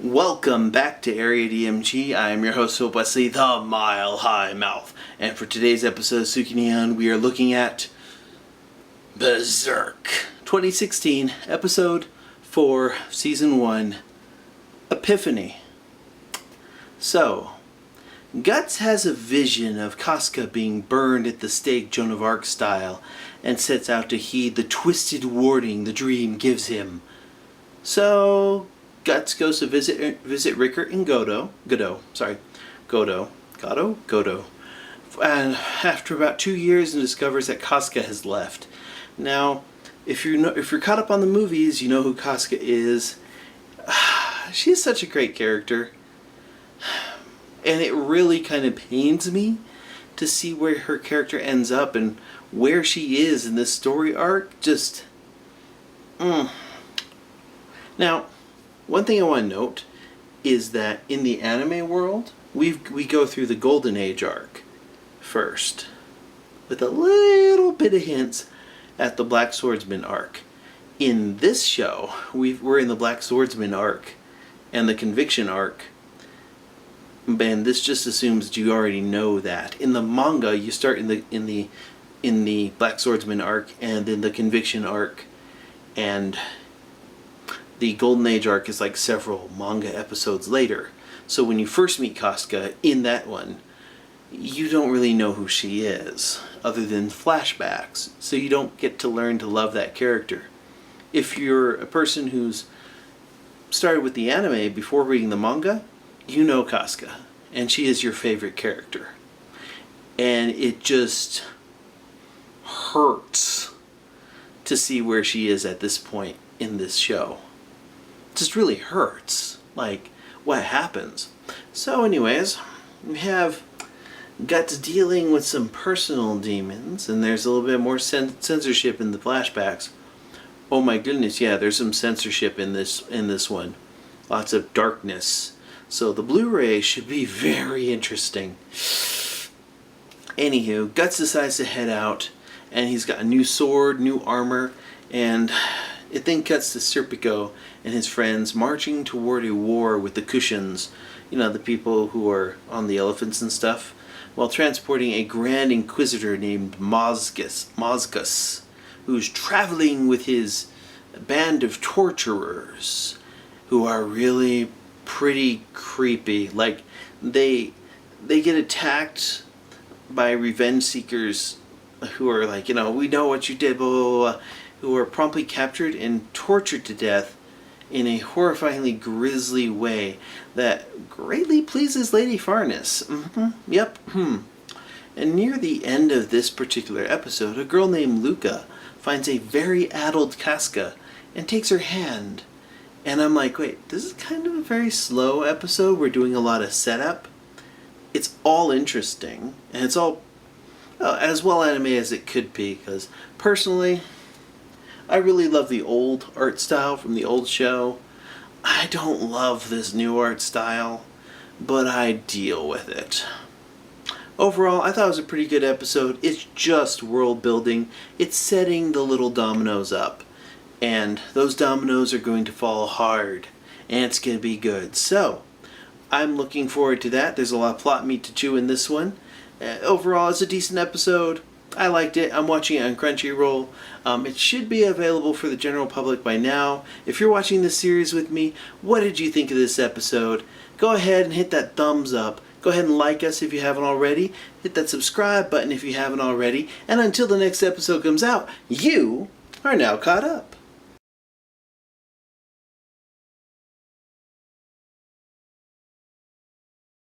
Welcome back to Area DMG. I am your host, Philip Wesley, the Mile High Mouth. And for today's episode of Tsukinian, we are looking at BERSERK 2016, episode 4, season 1, Epiphany. So, Guts has a vision of Casca being burned at the stake Joan of Arc style and sets out to heed the twisted warning the dream gives him. So, Guts goes to visit Rickert and Godot. And after about 2 years, and discovers that Casca has left. Now, if you're caught up on the movies, you know who Casca is. She's such a great character, and it really kind of pains me to see where her character ends up and where she is in this story arc. Now, one thing I want to note is that in the anime world, we go through the Golden Age arc first, with a little bit of hints at the Black Swordsman arc. In this show, we're in the Black Swordsman arc and the Conviction arc, and this just assumes that you already know that. In the manga, you start in the Black Swordsman arc and then the Conviction arc, and the Golden Age arc is like several manga episodes later. So when you first meet Casca in that one, you don't really know who she is, other than flashbacks. So you don't get to learn to love that character. If you're a person who's started with the anime before reading the manga, you know Casca, and she is your favorite character. And it just hurts to see where she is at this point in this show. Just really hurts, like what happens. So anyways, we have Guts dealing with some personal demons, and there's a little bit more censorship in the flashbacks. Oh my goodness, yeah, there's some censorship in this one. Lots of darkness. So the Blu-ray should be very interesting. Anywho, Guts decides to head out, and he's got a new sword, new armor, and it then cuts to Serpico and his friends marching toward a war with the Cushions, the people who are on the elephants and stuff, while transporting a Grand Inquisitor named Mozgus, who's traveling with his band of torturers, who are really pretty creepy. Like, they get attacked by revenge seekers who are like, we know what you did, blah, blah, blah, who are promptly captured and tortured to death in a horrifyingly grisly way that greatly pleases Lady Farnes. And near the end of this particular episode, a girl named Luca finds a very addled Casca and takes her hand. And I'm like, wait, this is kind of a very slow episode. We're doing a lot of setup. It's all interesting, and it's all as well anime as it could be, because personally, I really love the old art style from the old show. I don't love this new art style, but I deal with it. Overall, I thought it was a pretty good episode. It's just world building. It's setting the little dominoes up, and those dominoes are going to fall hard, and it's going to be good. So, I'm looking forward to that. There's a lot of plot meat to chew in this one. Overall, it's a decent episode. I liked it. I'm watching it on Crunchyroll. It should be available for the general public by now. If you're watching this series with me, what did you think of this episode? Go ahead and hit that thumbs up. Go ahead and like us if you haven't already. Hit that subscribe button if you haven't already. And until the next episode comes out, you are now caught up.